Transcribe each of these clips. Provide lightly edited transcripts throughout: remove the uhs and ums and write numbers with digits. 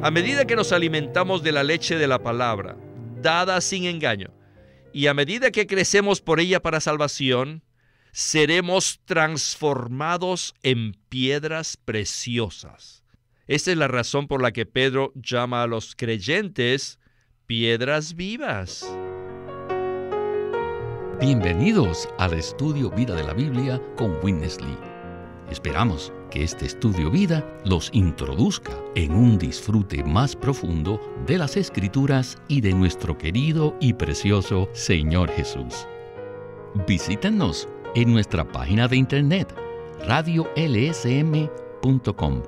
A medida que nos alimentamos de la leche de la palabra, dada sin engaño, y a medida que crecemos por ella para salvación, seremos transformados en piedras preciosas. Esta es la razón por la que Pedro llama a los creyentes piedras vivas. Bienvenidos al estudio Vida de la Biblia con Witness Lee. Esperamos que este estudio vida los introduzca en un disfrute más profundo de las Escrituras y de nuestro querido y precioso Señor Jesús. Visítenos en nuestra página de internet radiolsm.com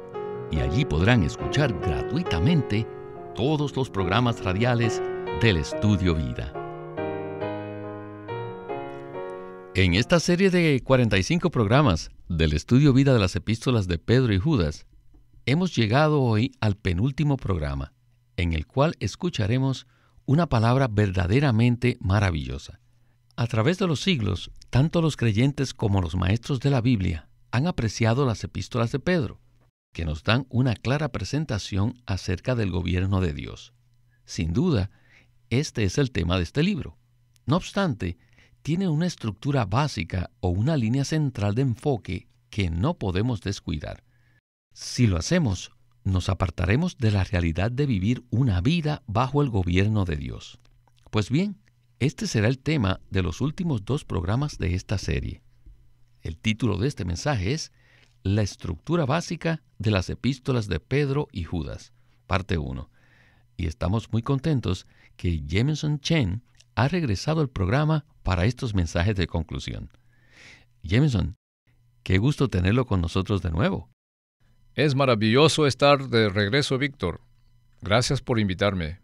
y allí podrán escuchar gratuitamente todos los programas radiales del Estudio Vida. En esta serie de 45 programas del Estudio Vida de las Epístolas de Pedro y Judas, hemos llegado hoy al penúltimo programa, en el cual escucharemos una palabra verdaderamente maravillosa. A través de los siglos, tanto los creyentes como los maestros de la Biblia han apreciado las epístolas de Pedro, que nos dan una clara presentación acerca del gobierno de Dios. Sin duda, este es el tema de este libro. No obstante, tiene una estructura básica o una línea central de enfoque que no podemos descuidar. Si lo hacemos, nos apartaremos de la realidad de vivir una vida bajo el gobierno de Dios. Pues bien, este será el tema de los últimos 2 programas de esta serie. El título de este mensaje es La estructura básica de las epístolas de Pedro y Judas, parte 1. Y estamos muy contentos que Jameson Chen ha regresado al programa para estos mensajes de conclusión. Jameson, qué gusto tenerlo con nosotros de nuevo. Es maravilloso estar de regreso, Víctor. Gracias por invitarme.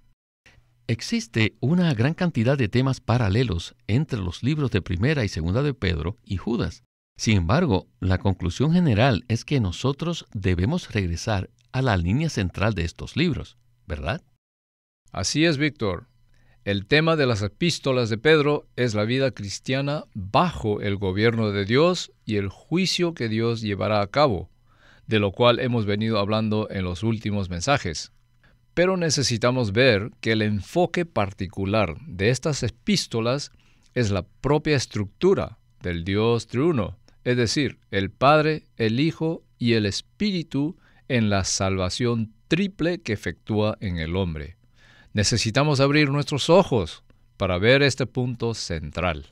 Existe una gran cantidad de temas paralelos entre los libros de Primera y Segunda de Pedro y Judas. Sin embargo, la conclusión general es que nosotros debemos regresar a la línea central de estos libros, ¿verdad? Así es, Víctor. El tema de las epístolas de Pedro es la vida cristiana bajo el gobierno de Dios y el juicio que Dios llevará a cabo, de lo cual hemos venido hablando en los últimos mensajes. Pero necesitamos ver que el enfoque particular de estas epístolas es la propia estructura del Dios triuno, es decir, el Padre, el Hijo y el Espíritu en la salvación triple que efectúa en el hombre. Necesitamos abrir nuestros ojos para ver este punto central.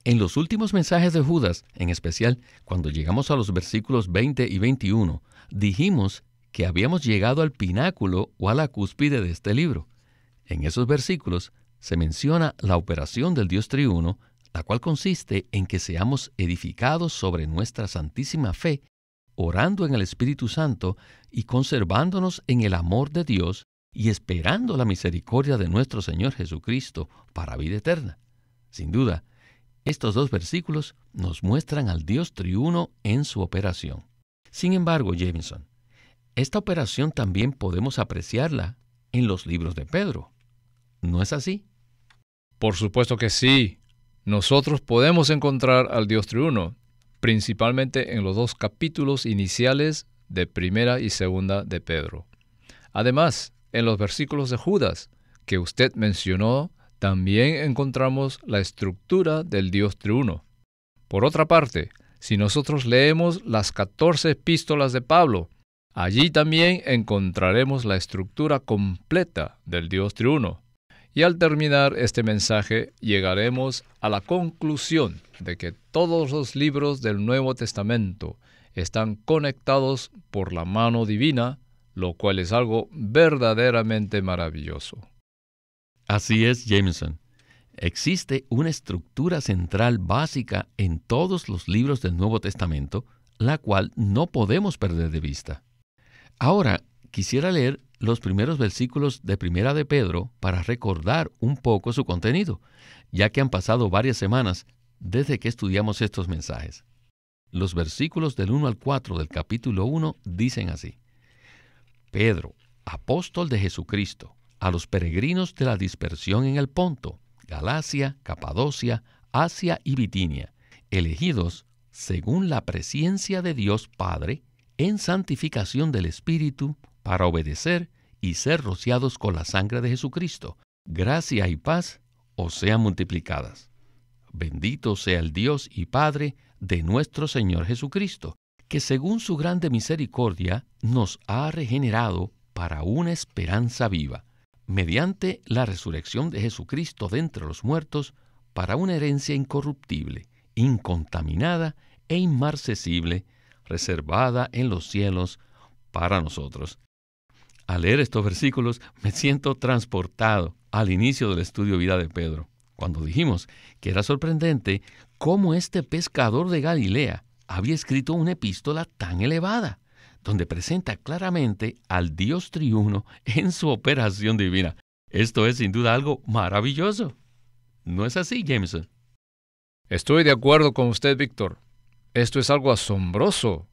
En los últimos mensajes de Judas, en especial cuando llegamos a los versículos 20 y 21, dijimos que habíamos llegado al pináculo o a la cúspide de este libro. En esos versículos se menciona la operación del Dios triuno, la cual consiste en que seamos edificados sobre nuestra santísima fe, orando en el Espíritu Santo y conservándonos en el amor de Dios y esperando la misericordia de nuestro Señor Jesucristo para vida eterna. Sin duda, estos 2 versículos nos muestran al Dios triuno en su operación. Sin embargo, Jameson, esta operación también podemos apreciarla en los libros de Pedro. ¿No es así? Por supuesto que sí. Nosotros podemos encontrar al Dios triuno, principalmente en los 2 capítulos iniciales de Primera y Segunda de Pedro. Además, en los versículos de Judas, que usted mencionó, también encontramos la estructura del Dios triuno. Por otra parte, si nosotros leemos las 14 epístolas de Pablo, allí también encontraremos la estructura completa del Dios triuno. Y al terminar este mensaje, llegaremos a la conclusión de que todos los libros del Nuevo Testamento están conectados por la mano divina, lo cual es algo verdaderamente maravilloso. Así es, Jameson. Existe una estructura central básica en todos los libros del Nuevo Testamento, la cual no podemos perder de vista. Ahora, quisiera leer los primeros versículos de Primera de Pedro para recordar un poco su contenido, ya que han pasado varias semanas desde que estudiamos estos mensajes. Los versículos del 1 al 4 del capítulo 1 dicen así: Pedro, apóstol de Jesucristo, a los peregrinos de la dispersión en el Ponto, Galacia, Capadocia, Asia y Bitinia, elegidos según la presciencia de Dios Padre, en santificación del Espíritu, para obedecer y ser rociados con la sangre de Jesucristo. Gracia y paz os sean multiplicadas. Bendito sea el Dios y Padre de nuestro Señor Jesucristo, que según su grande misericordia nos ha regenerado para una esperanza viva, mediante la resurrección de Jesucristo de entre los muertos, para una herencia incorruptible, incontaminada e inmarcesible, reservada en los cielos para nosotros. Al leer estos versículos me siento transportado al inicio del estudio Vida de Pedro, cuando dijimos que era sorprendente cómo este pescador de Galilea había escrito una epístola tan elevada, donde presenta claramente al Dios triuno en su operación divina. Esto es sin duda algo maravilloso. ¿No es así, Jameson? Estoy de acuerdo con usted, Víctor. Esto es algo asombroso.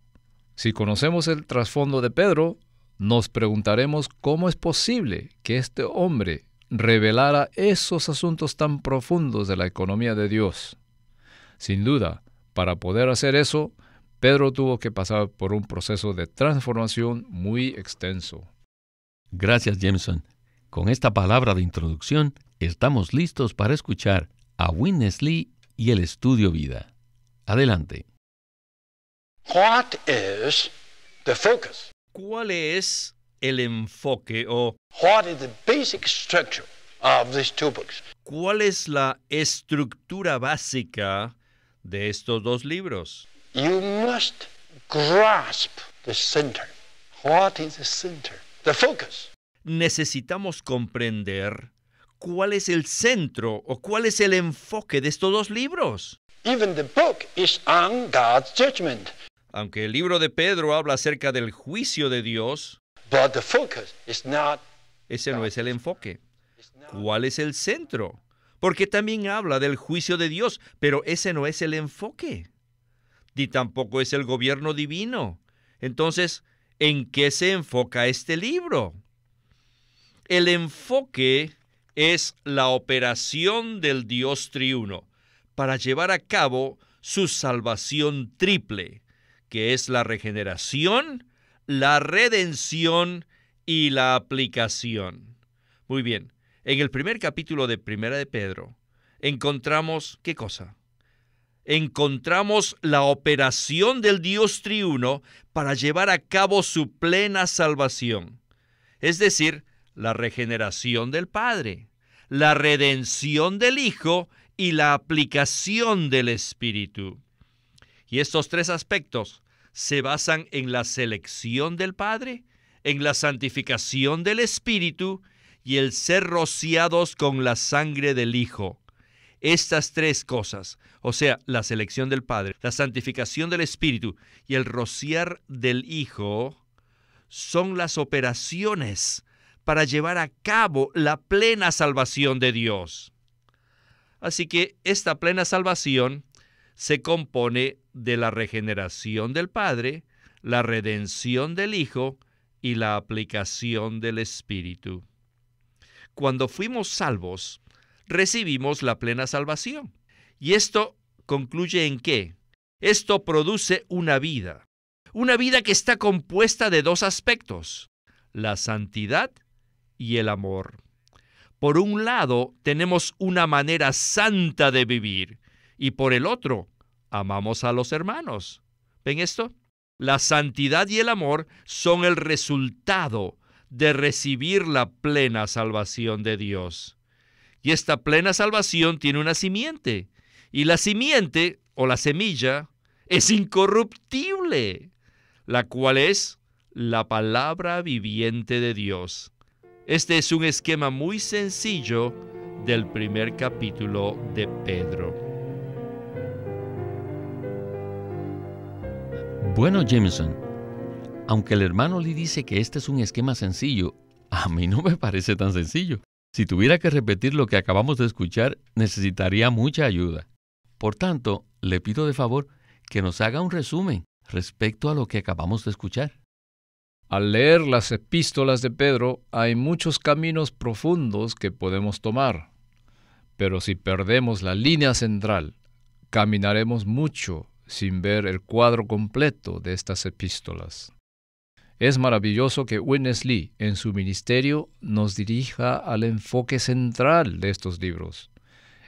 Si conocemos el trasfondo de Pedro, nos preguntaremos cómo es posible que este hombre revelara esos asuntos tan profundos de la economía de Dios. Sin duda, para poder hacer eso, Pedro tuvo que pasar por un proceso de transformación muy extenso. Gracias, Jameson. Con esta palabra de introducción, estamos listos para escuchar a Witness Lee y el estudio Vida. Adelante. What is the focus? ¿Cuál es el enfoque o What is the basic structure of these two books? cuál es la estructura básica de estos dos libros? You must grasp the center. What is the center? The focus. Necesitamos comprender cuál es el centro o cuál es el enfoque de estos dos libros. Even the book is on God's judgment, Aunque el libro de Pedro habla acerca del juicio de Dios, but the focus is not. ese no es el enfoque. ¿Cuál es el centro? Porque también habla del juicio de Dios, pero ese no es el enfoque. Ni tampoco es el gobierno divino. Entonces, ¿en qué se enfoca este libro? El enfoque es la operación del Dios triuno para llevar a cabo su salvación triple, que es la regeneración, la redención y la aplicación. Muy bien, en el primer capítulo de Primera de Pedro encontramos, ¿qué cosa? Encontramos la operación del Dios triuno para llevar a cabo su plena salvación, es decir, la regeneración del Padre, la redención del Hijo y la aplicación del Espíritu. Y estos tres aspectos se basan en la selección del Padre, en la santificación del Espíritu y el ser rociados con la sangre del Hijo. Estas tres cosas, o sea, la selección del Padre, la santificación del Espíritu y el rociar del Hijo, son las operaciones para llevar a cabo la plena salvación de Dios. Así que esta plena salvación se compone de la regeneración del Padre, la redención del Hijo y la aplicación del Espíritu. Cuando fuimos salvos, recibimos la plena salvación. ¿Y esto concluye en qué? Esto produce una vida que está compuesta de dos aspectos, la santidad y el amor. Por un lado, tenemos una manera santa de vivir, y por el otro, amamos a los hermanos. ¿Ven esto? La santidad y el amor son el resultado de recibir la plena salvación de Dios. Y esta plena salvación tiene una simiente, y la simiente, o la semilla, es incorruptible, la cual es la palabra viviente de Dios. Este es un esquema muy sencillo del primer capítulo de Pedro. Bueno, Jameson, aunque el hermano Lee dice que este es un esquema sencillo, a mí no me parece tan sencillo. Si tuviera que repetir lo que acabamos de escuchar, necesitaría mucha ayuda. Por tanto, le pido de favor que nos haga un resumen respecto a lo que acabamos de escuchar. Al leer las epístolas de Pedro, hay muchos caminos profundos que podemos tomar. Pero si perdemos la línea central, caminaremos mucho sin ver el cuadro completo de estas epístolas. Es maravilloso que Witness Lee, en su ministerio, nos dirija al enfoque central de estos libros.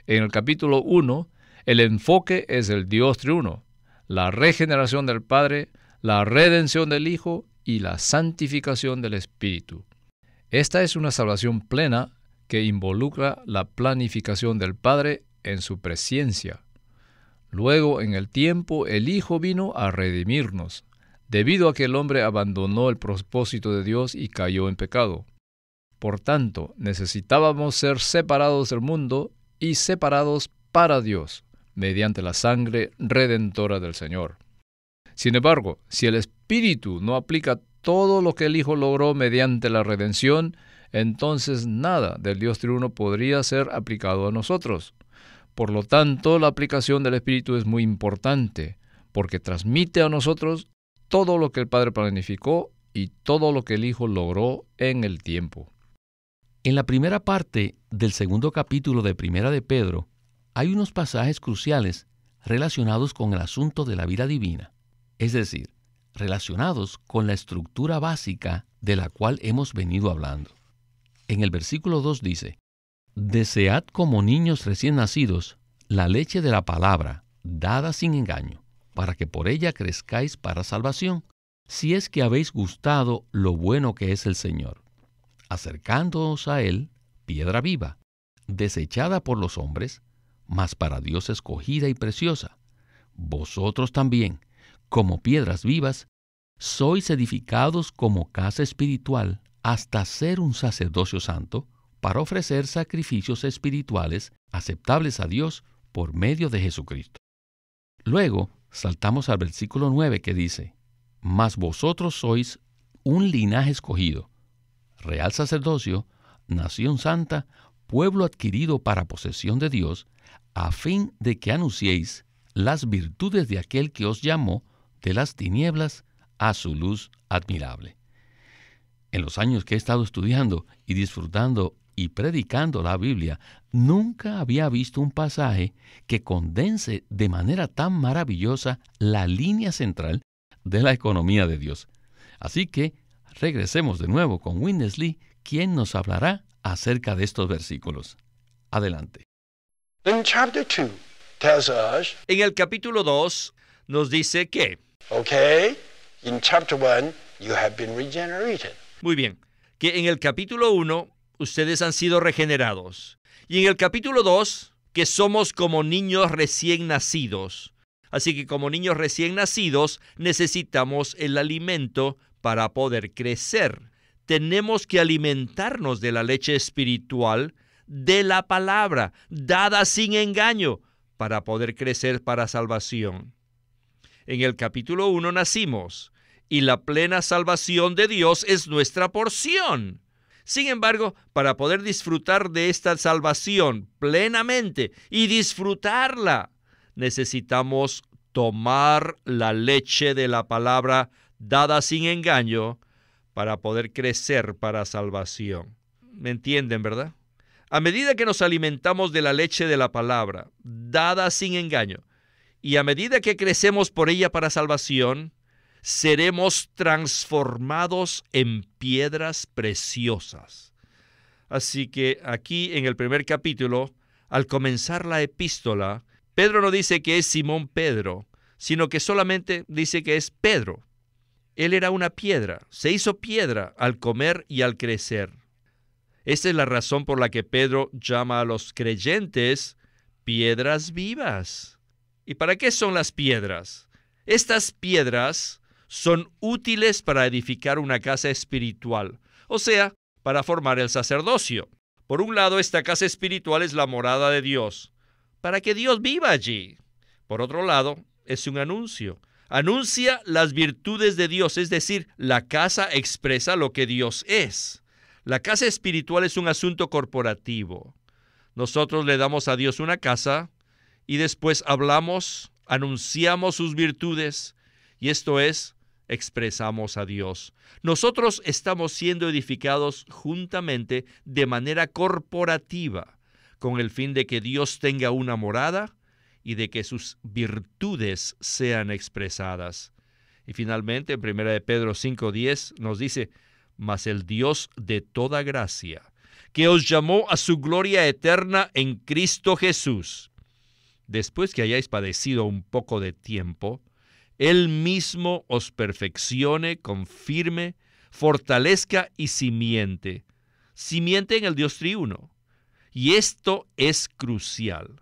En el capítulo 1, el enfoque es el Dios triuno, la regeneración del Padre, la redención del Hijo y la santificación del Espíritu. Esta es una salvación plena que involucra la planificación del Padre en su presciencia. Luego, en el tiempo, el Hijo vino a redimirnos, debido a que el hombre abandonó el propósito de Dios y cayó en pecado. Por tanto, necesitábamos ser separados del mundo y separados para Dios, mediante la sangre redentora del Señor. Sin embargo, si el Espíritu no aplica todo lo que el Hijo logró mediante la redención, entonces nada del Dios triuno podría ser aplicado a nosotros. Por lo tanto, la aplicación del Espíritu es muy importante, porque transmite a nosotros todo lo que el Padre planificó y todo lo que el Hijo logró en el tiempo. En la primera parte del segundo capítulo de Primera de Pedro, hay unos pasajes cruciales relacionados con el asunto de la vida divina, es decir, relacionados con la estructura básica de la cual hemos venido hablando. En el versículo 2 dice: «Desead como niños recién nacidos la leche de la palabra, dada sin engaño, para que por ella crezcáis para salvación, si es que habéis gustado lo bueno que es el Señor, acercándoos a Él, piedra viva, desechada por los hombres, mas para Dios escogida y preciosa. Vosotros también, como piedras vivas, sois edificados como casa espiritual, hasta ser un sacerdocio santo, para ofrecer sacrificios espirituales aceptables a Dios por medio de Jesucristo». Luego, saltamos al versículo 9 que dice: «Mas vosotros sois un linaje escogido, real sacerdocio, nación santa, pueblo adquirido para posesión de Dios, a fin de que anunciéis las virtudes de aquel que os llamó de las tinieblas a su luz admirable». En los años que he estado estudiando y disfrutando y predicando la Biblia, nunca había visto un pasaje que condense de manera tan maravillosa la línea central de la economía de Dios. Así que regresemos de nuevo con Witness Lee, quien nos hablará acerca de estos versículos. Adelante. Then chapter 2 tells us, En el capítulo 2 nos dice que, okay, in chapter 1, you have been regenerated. muy bien, que en el capítulo 1 ustedes han sido regenerados. Y en el capítulo 2, que somos como niños recién nacidos. Así que como niños recién nacidos necesitamos el alimento para poder crecer. Tenemos que alimentarnos de la leche espiritual de la palabra, dada sin engaño, para poder crecer para salvación. En el capítulo 1 nacimos, y la plena salvación de Dios es nuestra porción. Sin embargo, para poder disfrutar de esta salvación plenamente y disfrutarla, necesitamos tomar la leche de la palabra dada sin engaño para poder crecer para salvación. ¿Me entienden, verdad? A medida que nos alimentamos de la leche de la palabra dada sin engaño y a medida que crecemos por ella para salvación, seremos transformados en piedras preciosas. Así que aquí en el primer capítulo, al comenzar la epístola, Pedro no dice que es Simón Pedro, sino que solamente dice que es Pedro. Él era una piedra, se hizo piedra al comer y al crecer. Esta es la razón por la que Pedro llama a los creyentes piedras vivas. ¿Y para qué son las piedras? Estas piedras son útiles para edificar una casa espiritual, o sea, para formar el sacerdocio. Por un lado, esta casa espiritual es la morada de Dios, para que Dios viva allí. Por otro lado, es un anuncio. Anuncia las virtudes de Dios, es decir, la casa expresa lo que Dios es. La casa espiritual es un asunto corporativo. Nosotros le damos a Dios una casa y después hablamos, anunciamos sus virtudes, y esto es, expresamos a Dios. Nosotros estamos siendo edificados juntamente de manera corporativa, con el fin de que Dios tenga una morada y de que sus virtudes sean expresadas. Y finalmente, en 1 de Pedro 5:10 nos dice, mas el Dios de toda gracia, que os llamó a su gloria eterna en Cristo Jesús, después que hayáis padecido un poco de tiempo, Él mismo os perfeccione, confirme, fortalezca y simiente en el Dios triuno. Y esto es crucial.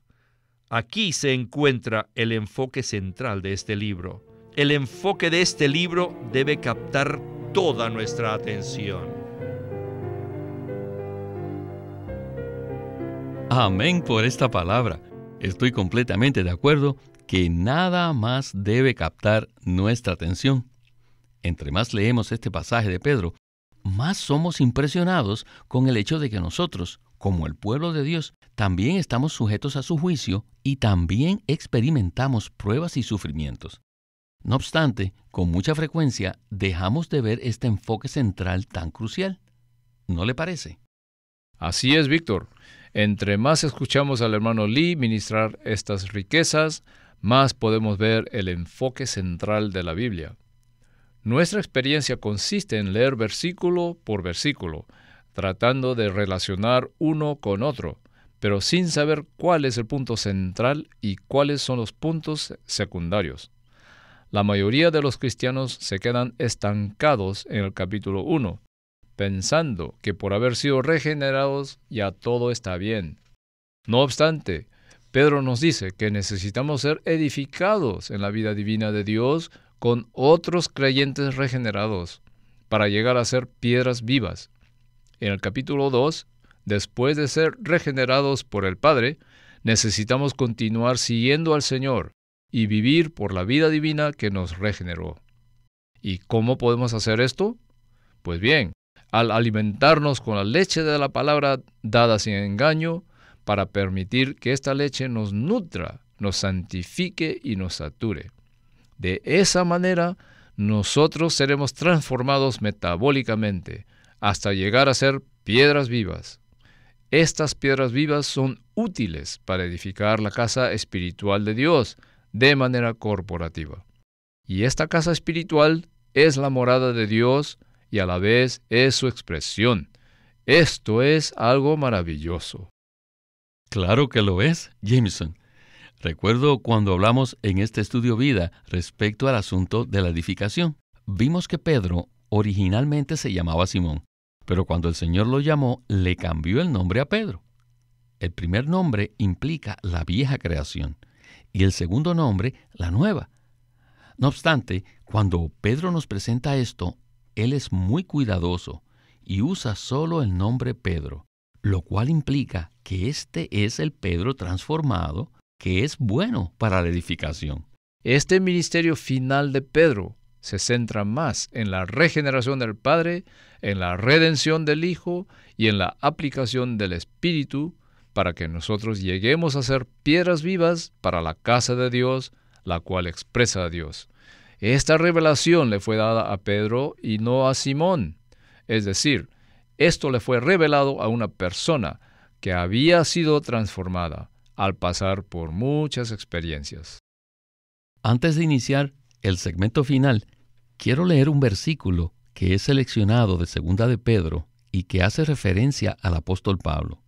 Aquí se encuentra el enfoque central de este libro. El enfoque de este libro debe captar toda nuestra atención. Amén por esta palabra. Estoy completamente de acuerdo que nada más debe captar nuestra atención. Entre más leemos este pasaje de Pedro, más somos impresionados con el hecho de que nosotros, como el pueblo de Dios, también estamos sujetos a su juicio y también experimentamos pruebas y sufrimientos. No obstante, con mucha frecuencia dejamos de ver este enfoque central tan crucial. ¿No le parece? Así es, Víctor. Entre más escuchamos al hermano Lee ministrar estas riquezas, más podemos ver el enfoque central de la Biblia. Nuestra experiencia consiste en leer versículo por versículo, tratando de relacionar uno con otro, pero sin saber cuál es el punto central y cuáles son los puntos secundarios. La mayoría de los cristianos se quedan estancados en el capítulo 1, pensando que por haber sido regenerados ya todo está bien. No obstante, Pedro nos dice que necesitamos ser edificados en la vida divina de Dios con otros creyentes regenerados para llegar a ser piedras vivas. En el capítulo 2, después de ser regenerados por el Padre, necesitamos continuar siguiendo al Señor y vivir por la vida divina que nos regeneró. ¿Y cómo podemos hacer esto? Pues bien, al alimentarnos con la leche de la palabra dada sin engaño, para permitir que esta leche nos nutra, nos santifique y nos sature. De esa manera, nosotros seremos transformados metabólicamente hasta llegar a ser piedras vivas. Estas piedras vivas son útiles para edificar la casa espiritual de Dios de manera corporativa. Y esta casa espiritual es la morada de Dios y a la vez es su expresión. Esto es algo maravilloso. Claro que lo es, Jameson. Recuerdo cuando hablamos en este estudio vida respecto al asunto de la edificación. Vimos que Pedro originalmente se llamaba Simón, pero cuando el Señor lo llamó, le cambió el nombre a Pedro. El primer nombre implica la vieja creación y el segundo nombre, la nueva. No obstante, cuando Pedro nos presenta esto, él es muy cuidadoso y usa solo el nombre Pedro, lo cual implica que este es el Pedro transformado, que es bueno para la edificación. Este ministerio final de Pedro se centra más en la regeneración del Padre, en la redención del Hijo y en la aplicación del Espíritu para que nosotros lleguemos a ser piedras vivas para la casa de Dios, la cual expresa a Dios. Esta revelación le fue dada a Pedro y no a Simón. Es decir, esto le fue revelado a una persona que había sido transformada al pasar por muchas experiencias. Antes de iniciar el segmento final, quiero leer un versículo que es seleccionado de 2 de Pedro y que hace referencia al apóstol Pablo.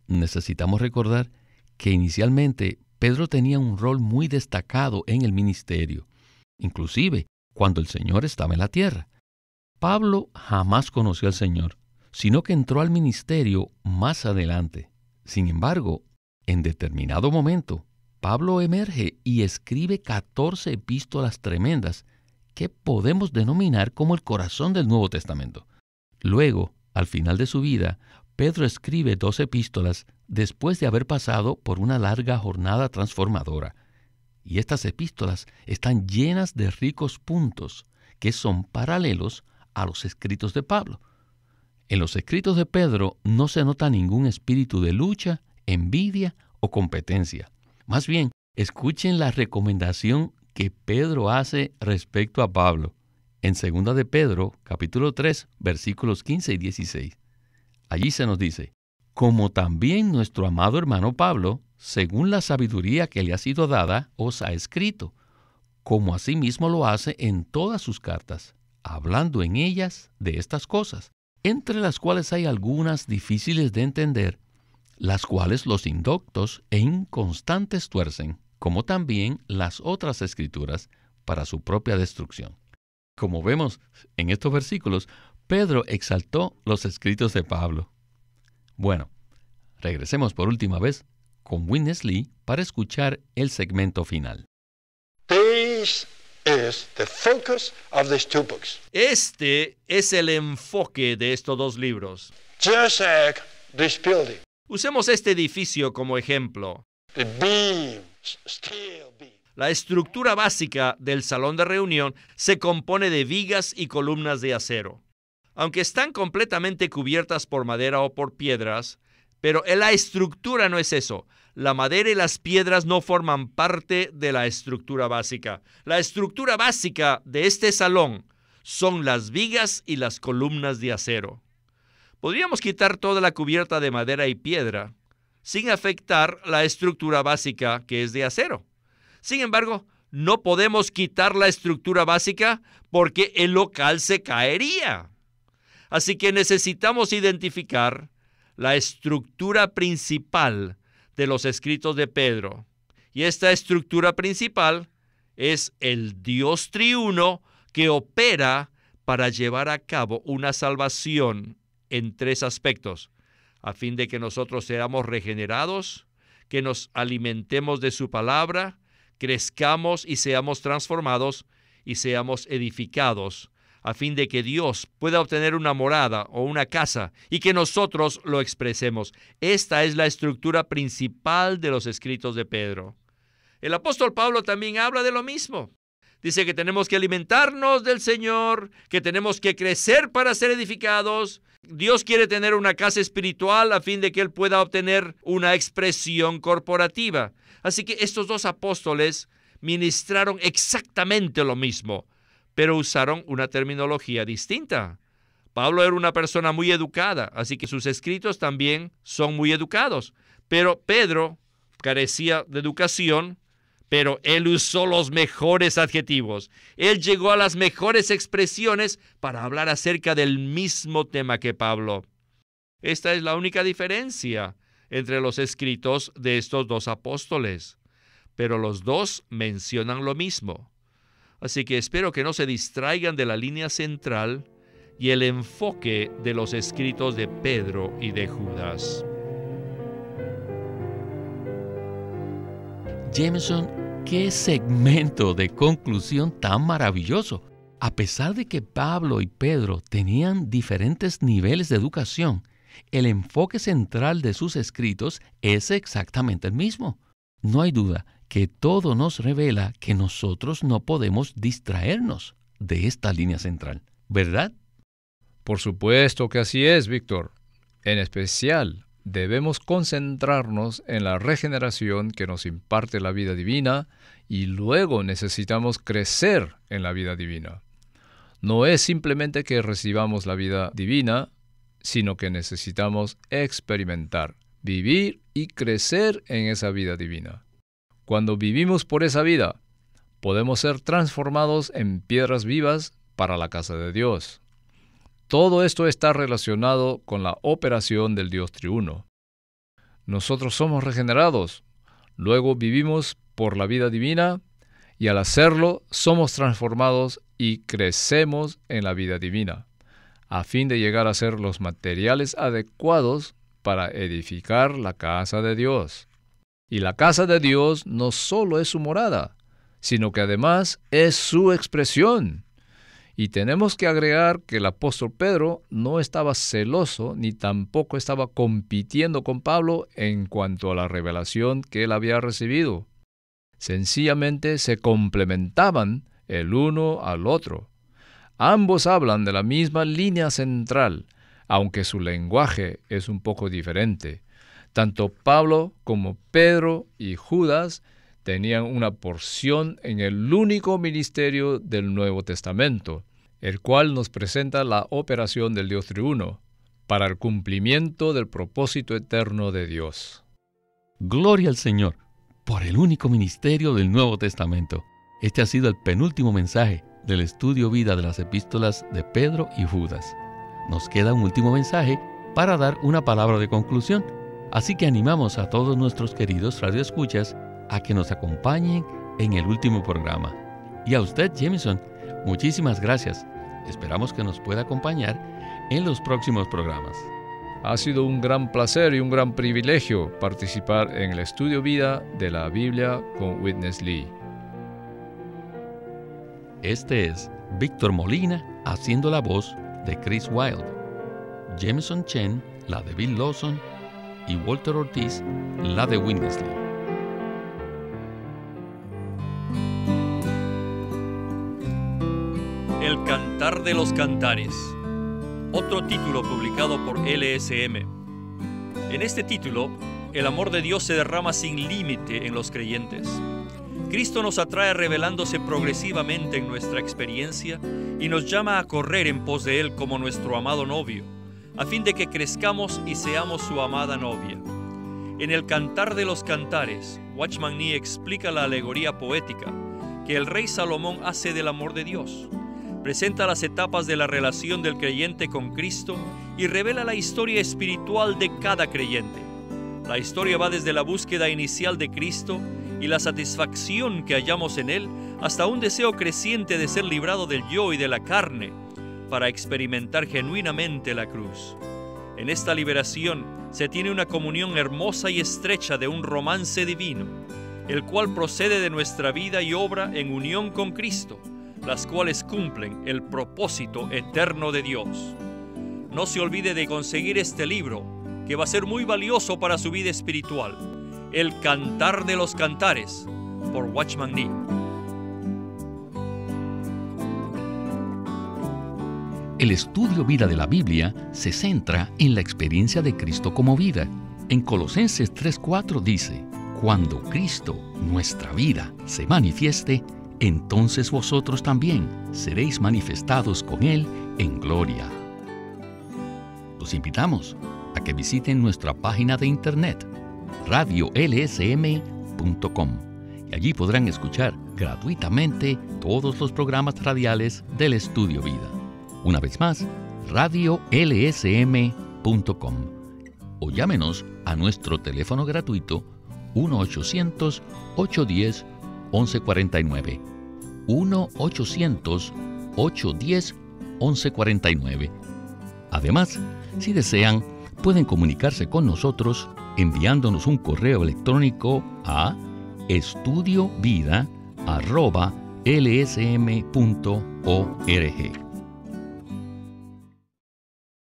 Necesitamos recordar que inicialmente Pedro tenía un rol muy destacado en el ministerio, inclusive cuando el Señor estaba en la tierra. Pablo jamás conoció al Señor, sino que entró al ministerio más adelante. Sin embargo, en determinado momento, Pablo emerge y escribe 14 epístolas tremendas que podemos denominar como el corazón del Nuevo Testamento. Luego, al final de su vida, Pedro escribe 2 epístolas después de haber pasado por una larga jornada transformadora. Y estas epístolas están llenas de ricos puntos que son paralelos a los escritos de Pablo. En los escritos de Pedro no se nota ningún espíritu de lucha, envidia o competencia. Más bien, escuchen la recomendación que Pedro hace respecto a Pablo en 2 de Pedro, capítulo 3, versículos 15 y 16. Allí se nos dice, como también nuestro amado hermano Pablo, según la sabiduría que le ha sido dada, os ha escrito, como asimismo lo hace en todas sus cartas, hablando en ellas de estas cosas, entre las cuales hay algunas difíciles de entender, las cuales los indoctos e inconstantes tuercen, como también las otras escrituras, para su propia destrucción. Como vemos en estos versículos, Pedro exaltó los escritos de Pablo. Bueno, regresemos por última vez con Witness Lee para escuchar el segmento final. This is the focus of these two books. Este es el enfoque de estos dos libros. Just like this building, Usemos este edificio como ejemplo. the beams, steel beams. La estructura básica del salón de reunión se compone de vigas y columnas de acero. Aunque están completamente cubiertas por madera o por piedras, pero la estructura no es eso. La madera y las piedras no forman parte de la estructura básica. La estructura básica de este salón son las vigas y las columnas de acero. Podríamos quitar toda la cubierta de madera y piedra sin afectar la estructura básica que es de acero. Sin embargo, no podemos quitar la estructura básica porque el local se caería. Así que necesitamos identificar la estructura principal de los escritos de Pedro. Y esta estructura principal es el Dios triuno que opera para llevar a cabo una salvación en tres aspectos, a fin de que nosotros seamos regenerados, que nos alimentemos de su palabra, crezcamos y seamos transformados y seamos edificados, a fin de que Dios pueda obtener una morada o una casa y que nosotros lo expresemos. Esta es la estructura principal de los escritos de Pedro. El apóstol Pablo también habla de lo mismo. Dice que tenemos que alimentarnos del Señor, que tenemos que crecer para ser edificados. Dios quiere tener una casa espiritual a fin de que Él pueda obtener una expresión corporativa. Así que estos dos apóstoles ministraron exactamente lo mismo, pero usaron una terminología distinta. Pablo era una persona muy educada, así que sus escritos también son muy educados. Pero Pedro carecía de educación, pero él usó los mejores adjetivos. Él llegó a las mejores expresiones para hablar acerca del mismo tema que Pablo. Esta es la única diferencia entre los escritos de estos dos apóstoles, pero los dos mencionan lo mismo. Así que espero que no se distraigan de la línea central y el enfoque de los escritos de Pedro y de Judas. Jameson, qué segmento de conclusión tan maravilloso. A pesar de que Pablo y Pedro tenían diferentes niveles de educación, el enfoque central de sus escritos es exactamente el mismo. No hay duda que todo nos revela que nosotros no podemos distraernos de esta línea central, ¿verdad? Por supuesto que así es, Víctor. En especial, debemos concentrarnos en la regeneración que nos imparte la vida divina y luego necesitamos crecer en la vida divina. No es simplemente que recibamos la vida divina, sino que necesitamos experimentar, vivir y crecer en esa vida divina. Cuando vivimos por esa vida, podemos ser transformados en piedras vivas para la casa de Dios. Todo esto está relacionado con la operación del Dios triuno. Nosotros somos regenerados, luego vivimos por la vida divina y al hacerlo somos transformados y crecemos en la vida divina, a fin de llegar a ser los materiales adecuados para edificar la casa de Dios. Y la casa de Dios no solo es su morada, sino que además es su expresión. Y tenemos que agregar que el apóstol Pedro no estaba celoso ni tampoco estaba compitiendo con Pablo en cuanto a la revelación que él había recibido. Sencillamente se complementaban el uno al otro. Ambos hablan de la misma línea central, aunque su lenguaje es un poco diferente. Tanto Pablo como Pedro y Judas tenían una porción en el único ministerio del Nuevo Testamento, el cual nos presenta la operación del Dios triuno para el cumplimiento del propósito eterno de Dios. Gloria al Señor por el único ministerio del Nuevo Testamento. Este ha sido el penúltimo mensaje del estudio vida de las epístolas de Pedro y Judas. Nos queda un último mensaje para dar una palabra de conclusión. Así que animamos a todos nuestros queridos radioescuchas a que nos acompañen en el último programa. Y a usted, Jameson, muchísimas gracias. Esperamos que nos pueda acompañar en los próximos programas. Ha sido un gran placer y un gran privilegio participar en el estudio vida de la Biblia con Witness Lee. Este es Víctor Molina haciendo la voz de Chris Wilde, Jameson Chen la de Bill Lawson y Walter Ortiz la de Witness Lee. El Cantar de los Cantares, otro título publicado por LSM. En este título, el amor de Dios se derrama sin límite en los creyentes. Cristo nos atrae revelándose progresivamente en nuestra experiencia y nos llama a correr en pos de Él como nuestro amado novio, a fin de que crezcamos y seamos su amada novia. En el Cantar de los Cantares, Watchman Nee explica la alegoría poética que el rey Salomón hace del amor de Dios. Presenta las etapas de la relación del creyente con Cristo y revela la historia espiritual de cada creyente. La historia va desde la búsqueda inicial de Cristo y la satisfacción que hallamos en Él hasta un deseo creciente de ser librado del yo y de la carne para experimentar genuinamente la cruz. En esta liberación se tiene una comunión hermosa y estrecha de un romance divino, el cual procede de nuestra vida y obra en unión con Cristo, las cuales cumplen el propósito eterno de Dios. No se olvide de conseguir este libro, que va a ser muy valioso para su vida espiritual. El Cantar de los Cantares, por Watchman Nee. El estudio vida de la Biblia se centra en la experiencia de Cristo como vida. En Colosenses 3:4 dice: cuando Cristo, nuestra vida, se manifieste, entonces vosotros también seréis manifestados con Él en gloria. Los invitamos a que visiten nuestra página de internet, radiolsm.com, y allí podrán escuchar gratuitamente todos los programas radiales del Estudio Vida. Una vez más, radiolsm.com, o llámenos a nuestro teléfono gratuito 1-800-810-1149, 1-800-810-1149. Además, si desean, pueden comunicarse con nosotros enviándonos un correo electrónico a estudiovida@lsm.org.